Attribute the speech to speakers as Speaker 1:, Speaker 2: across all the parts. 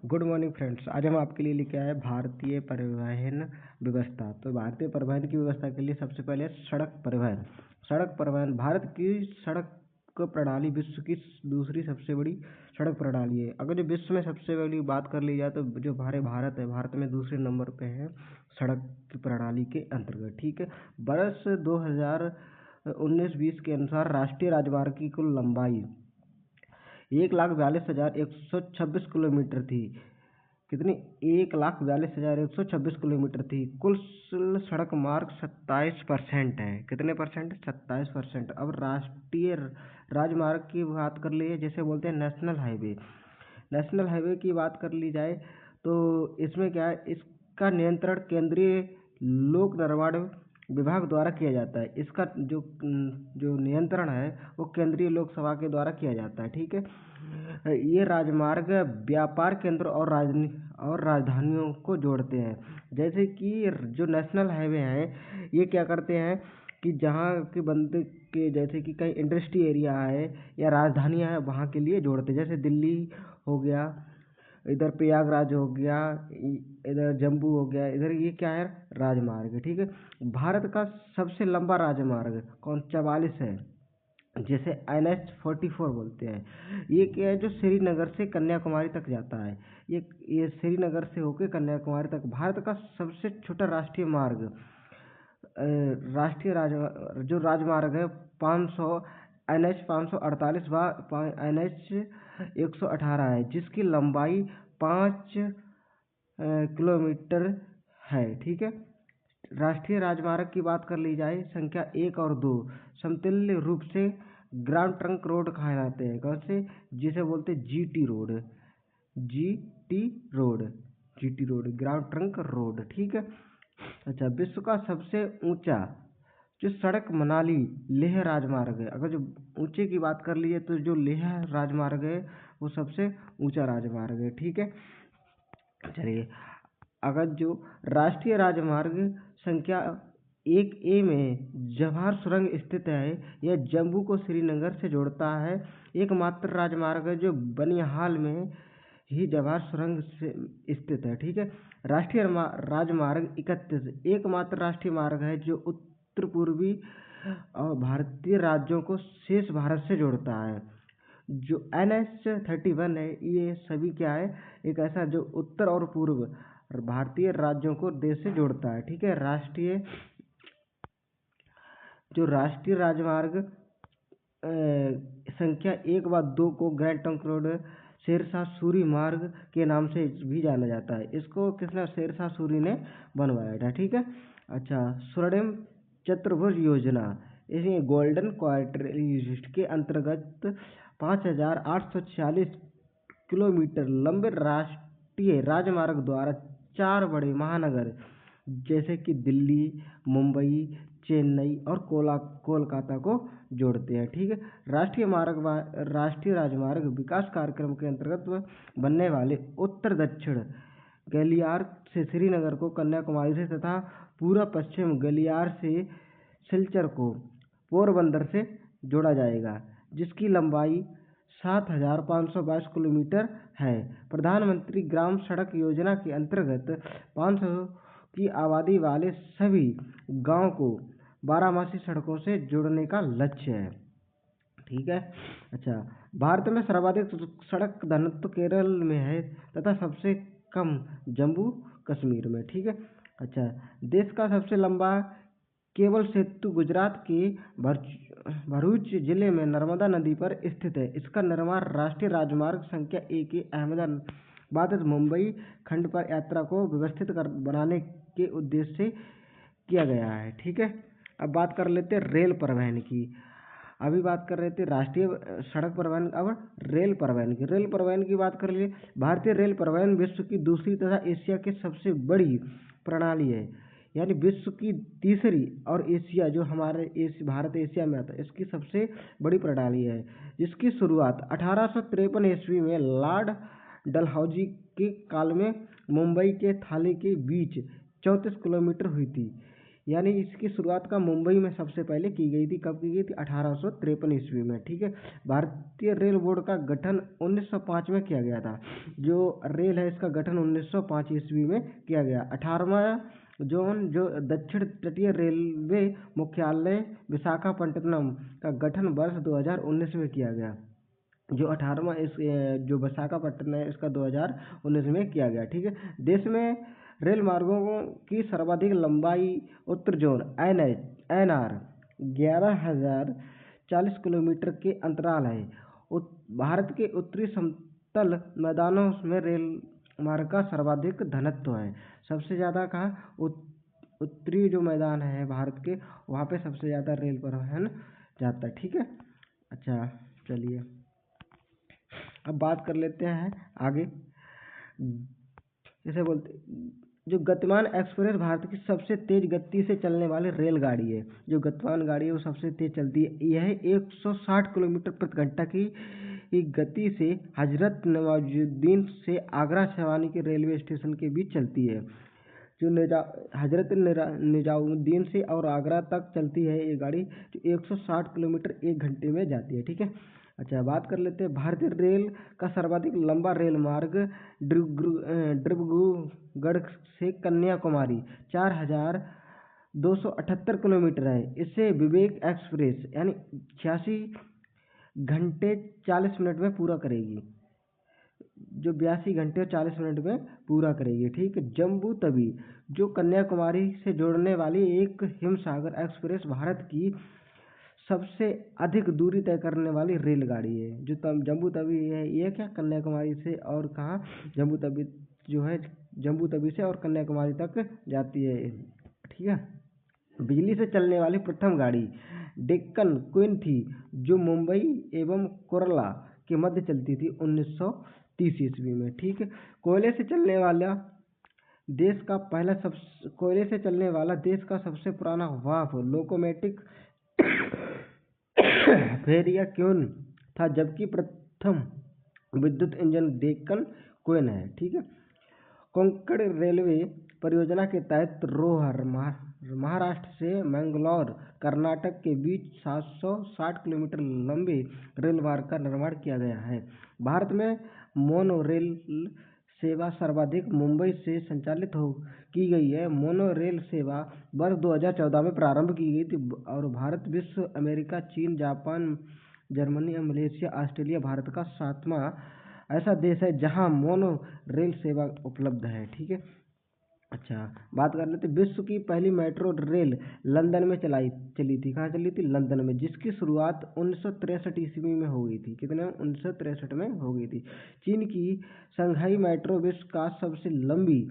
Speaker 1: Good morning friends. आज हम आपके लिए लेके आए भारतीय परिवहन व्यवस्था। तो भारतीय परिवहन की व्यवस्था के लिए सबसे पहले सड़क परिवहन। सड़क परिवहन भारत की सड़क प्रणाली विश्व की दूसरी सबसे बड़ी सड़क प्रणाली है। अगर जो विश्व में सबसे बड़ी बात कर ली जाए तो जो हमारे भारत है, भारत में दूसरे नंबर पे है सड़क की प्रणाली के अंतर्गत। ठीक है, वर्ष 2019-20 के अनुसार राष्ट्रीय राजमार्ग की कुल लंबाई 1,42,126 किलोमीटर थी। कितनी? 1,42,126 किलोमीटर थी। कुल सड़क मार्ग 27% है। कितने परसेंट? 27%। अब राष्ट्रीय राजमार्ग की बात कर ली, जैसे बोलते हैं नेशनल हाईवे। नेशनल हाईवे की बात कर ली जाए तो इसमें क्या है, इसका नियंत्रण केंद्रीय लोक निर्माण विभाग द्वारा किया जाता है। इसका जो नियंत्रण है वो केंद्रीय लोकसभा के द्वारा किया जाता है। ठीक है, ये राजमार्ग व्यापार केंद्र और राजधानियों को जोड़ते हैं। जैसे कि जो नेशनल हाईवे हैं ये क्या करते हैं कि जहाँ के बंदे के, जैसे कि कहीं इंडस्ट्री एरिया है या राजधानियाँ हैं वहाँ के लिए जोड़ते हैं। जैसे दिल्ली हो गया, इधर प्रयागराज हो गया, इधर जम्मू हो गया, इधर ये क्या है, राजमार्ग है। ठीक है, भारत का सबसे लंबा राजमार्ग कौन? 44 है, जैसे NH-44 बोलते हैं। ये क्या है, जो श्रीनगर से कन्याकुमारी तक जाता है। ये श्रीनगर से होकर कन्याकुमारी तक। भारत का सबसे छोटा राष्ट्रीय मार्ग, जो राजमार्ग है 500 NH 548 व NH 118 है, जिसकी लंबाई 5 किलोमीटर है। ठीक है, राष्ट्रीय राजमार्ग की बात कर ली जाए, संख्या 1 और 2 समतुल्य रूप से ग्राउंड ट्रंक रोड कहलाते हैं। कौन से? जिसे बोलते हैं GT road. GT road, GT road, ground trunk road. ठीक है। अच्छा, विश्व का सबसे ऊंचा जो सड़क मनाली लेह राजमार्ग है। अगर जो ऊंचे की बात कर लीजिए तो जो लेह राजमार्ग है वो सबसे ऊंचा राजमार्ग है। ठीक है, चलिए, अगर जो राष्ट्रीय राजमार्ग संख्या 1A में जवाहर सुरंग स्थित है, यह जम्मू को श्रीनगर से जोड़ता है। एकमात्र राजमार्ग है जो बनिहाल में ही जवाहर सुरंग से स्थित है। ठीक है, राष्ट्रीय राजमार्ग 31 एकमात्र राष्ट्रीय मार्ग है जो उत्तर पूर्वी और भारतीय राज्यों को शेष भारत से जोड़ता है। जो NH-31 है, ये सभी क्या है, एक ऐसा जो उत्तर और पूर्व भारतीय राज्यों को देश से जोड़ता है। ठीक है, राष्ट्रीय राजमार्ग संख्या 1 व 2 को grand trunk road Sher Shah Suri मार्ग के नाम से भी जाना जाता है। इसको किसने? शेरशाह सूरी ने बनवाया था। ठीक है। अच्छा, स्वर्णिम चतुर्भुज योजना, इसमें गोल्डन क्वाड्रिलेटरल के अंतर्गत 5,846 किलोमीटर लंबे राष्ट्रीय राजमार्ग द्वारा 4 बड़े महानगर जैसे कि दिल्ली, मुंबई, चेन्नई और कोलकाता को जोड़ते हैं। ठीक है, राष्ट्रीय राजमार्ग विकास कार्यक्रम के अंतर्गत बनने वाले उत्तर दक्षिण गलियार से श्रीनगर को कन्याकुमारी से तथा पूर्व पश्चिम गलियार से सिलचर को पोरबंदर से जोड़ा जाएगा, जिसकी लंबाई 7,522 किलोमीटर है। प्रधानमंत्री ग्राम सड़क योजना के अंतर्गत 500 की आबादी वाले सभी गांव को बारहमासी सड़कों से जोड़ने का लक्ष्य है। ठीक है। अच्छा, भारत में सर्वाधिक सड़क घनत्व केरल में है तथा सबसे कम जम्मू कश्मीर में। ठीक है। अच्छा, देश का सबसे लंबा केबल सेतु गुजरात के भरूच जिले में नर्मदा नदी पर स्थित है। इसका निर्माण राष्ट्रीय राजमार्ग संख्या 1 अहमदाबाद मुंबई खंड पर यात्रा को व्यवस्थित बनाने के उद्देश्य से किया गया है। ठीक है, अब बात कर लेते हैं रेल परिवहन की। अभी बात कर रहे थे राष्ट्रीय सड़क परिवहन, अब रेल परिवहन की। रेल परिवहन की बात कर लिए, भारतीय रेल परिवहन विश्व की दूसरी तथा एशिया की सबसे बड़ी प्रणाली है। यानी विश्व की तीसरी और एशिया, जो हमारे भारत एशिया में आता है, इसकी सबसे बड़ी प्रणाली है, जिसकी शुरुआत 1853 ईस्वी में लॉर्ड डलहौजी के काल में मुंबई के थाने के बीच 34 किलोमीटर हुई थी। यानी इसकी शुरुआत का मुंबई में सबसे पहले की गई थी। कब की गई थी? 1853 ईस्वी में। ठीक है। भारतीय रेल बोर्ड का गठन 1905 में किया गया था। जो रेल है इसका गठन 1905 ईस्वी में किया गया। 18वां जो दक्षिण तटीय रेलवे मुख्यालय विशाखापट्टनम का गठन वर्ष 2019 में किया गया। जो 18वां इस जो विशाखापट्टनम है इसका 2019 में किया गया। ठीक है। देश में रेल मार्गों की सर्वाधिक लंबाई उत्तर जोन NR 11,040 किलोमीटर के अंतराल है। भारत के उत्तरी समतल मैदानों में रेल मार्ग का सर्वाधिक घनत्व है। सबसे ज़्यादा कहाँ? उत्तरी जो मैदान है भारत के, वहाँ पे सबसे ज़्यादा रेल परिवहन जाता है। ठीक है। अच्छा चलिए अब बात कर लेते हैं आगे। जैसे बोलते जो गतिमान एक्सप्रेस भारत की सबसे तेज गति से चलने वाली रेलगाड़ी है। जो गतिमान गाड़ी है वो सबसे तेज चलती है। यह 160 किलोमीटर प्रति घंटा की गति से हजरत निजामुद्दीन से आगरा छावनी के रेलवे स्टेशन के बीच चलती है। जो हजरत निजामुद्दीन से और आगरा तक चलती है ये गाड़ी, जो 160 किलोमीटर 1 घंटे में जाती है। ठीक है। अच्छा बात कर लेते हैं भारतीय रेल का सर्वाधिक लंबा रेल मार्ग डिब्रूगढ़ से कन्याकुमारी 4,278 किलोमीटर है। इसे विवेक एक्सप्रेस यानी 86 घंटे 40 मिनट में पूरा करेगी। जो 82 घंटे और 40 मिनट में पूरा करेगी। ठीक है। जम्बू तवी जो कन्याकुमारी से जोड़ने वाली एक हिमसागर एक्सप्रेस भारत की सबसे अधिक दूरी तय करने वाली रेलगाड़ी है। जो जम्बू तवी है ये क्या कन्याकुमारी से और कहाँ जम्बू तवी जो है जम्बू तवी से और कन्याकुमारी तक जाती है। ठीक है। बिजली से चलने वाली प्रथम गाड़ी डेक्कन क्वीन थी, जो मुंबई एवं केरला के मध्य चलती थी 1930 ईस्वी में। ठीक है। कोयले से चलने वाला देश का सबसे पुराना वाफ लोकोमोटिव फेरिया क्वीन था, जबकि प्रथम विद्युत इंजन डेक्कन क्वीन है। ठीक है। कोंकण रेलवे परियोजना के तहत रोहर महाराष्ट्र से मैंगलोर कर्नाटक के बीच 760 किलोमीटर लंबे रेल मार्ग का निर्माण किया गया है। भारत में मोनो रेल सेवा सर्वाधिक मुंबई से संचालित की गई है। मोनो रेल सेवा वर्ष 2014 में प्रारंभ की गई थी और भारत विश्व अमेरिका चीन Japan Germany Malaysia Australia Bharat का 7वां ऐसा देश है जहां मोनो रेल सेवा उपलब्ध है। ठीक है। अच्छा बात कर लेते विश्व की पहली मेट्रो रेल लंदन में चली थी। कहाँ चली थी? लंदन में, जिसकी शुरुआत 1963 ईस्वी में हो गई थी। कितने? 1963 में हो गई थी। चीन की शंघाई मेट्रो विश्व का सबसे लंबी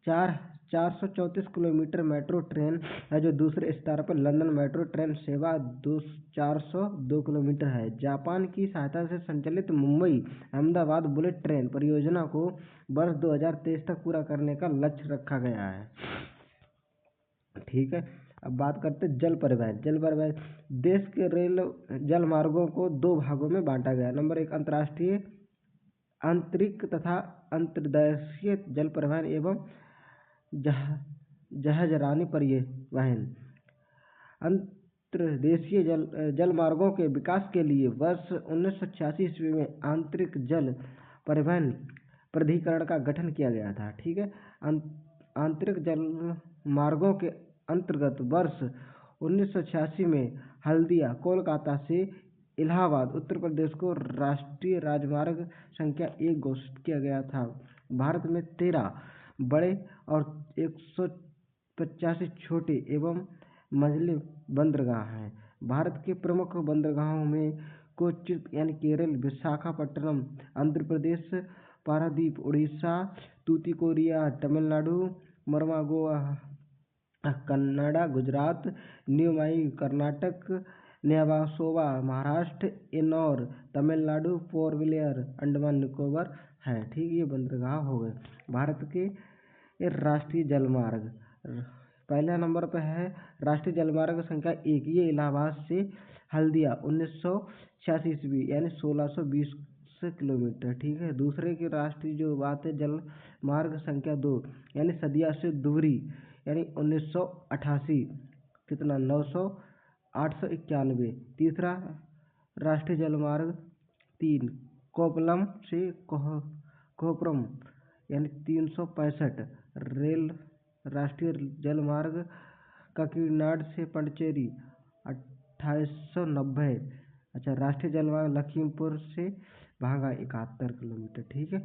Speaker 1: 434 किलोमीटर मेट्रो ट्रेन है, जो दूसरे स्थान पर लंदन मेट्रो ट्रेन सेवा 402 किलोमीटर है। जापान की सहायता से संचालित मुंबई अहमदाबाद बुलेट ट्रेन परियोजना को वर्ष 2023 तक पूरा करने का लक्ष्य रखा गया है। ठीक है। अब बात करते हैं जल परिवहन। देश के रेल जल मार्गों को 2 भागों में बांटा गया। नंबर 1 अंतर्राष्ट्रीय आंतरिक तथा अंतर्देशीय जल परिवहन एवं जहाजरानी परिवहन। अंतर्देशीय जल मार्गों के विकास के लिए वर्ष 1986 ईस्वी में आंतरिक जल परिवहन प्राधिकरण का गठन किया गया था। ठीक है। आंतरिक जल मार्गों के अंतर्गत वर्ष 1986 में हल्दिया कोलकाता से इलाहाबाद उत्तर प्रदेश को राष्ट्रीय राजमार्ग संख्या 1 घोषित किया गया था। भारत में 13 बड़े और 185 छोटे एवं मंझले बंदरगाह हैं। भारत के प्रमुख बंदरगाहों में कोच्चि यानी केरल, विशाखापट्टनम आंध्र प्रदेश, पारादीप उड़ीसा, तूतीकोरिन तमिलनाडु, मरमा गोवा कन्नड़ा गुजरात, न्यूमाई कर्नाटक, नेवासोवा महाराष्ट्र, एन्नौर तमिलनाडु, पोर्ट ब्लेयर अंडमान निकोबार है। ठीक, ये बंदरगाह हो गए भारत के राष्ट्रीय जलमार्ग। पहला नंबर पर है राष्ट्रीय जलमार्ग संख्या 1, ये इलाहाबाद से हल्दिया 1986 ईस्वी यानी 1620 किलोमीटर। ठीक है। दूसरे की राष्ट्रीय जो बात है जल मार्ग संख्या 2 यानी सदिया से धुबरी यानी 1988। कितना 891। तीसरा राष्ट्रीय जलमार्ग 3 कोवलम से कोहपुरम यानी 365। रेल राष्ट्रीय जलमार्ग काकीनाड से पंडिचेरी 2890। अच्छा, राष्ट्रीय जलमार्ग लखीमपुर से भांगा 71 किलोमीटर। ठीक है।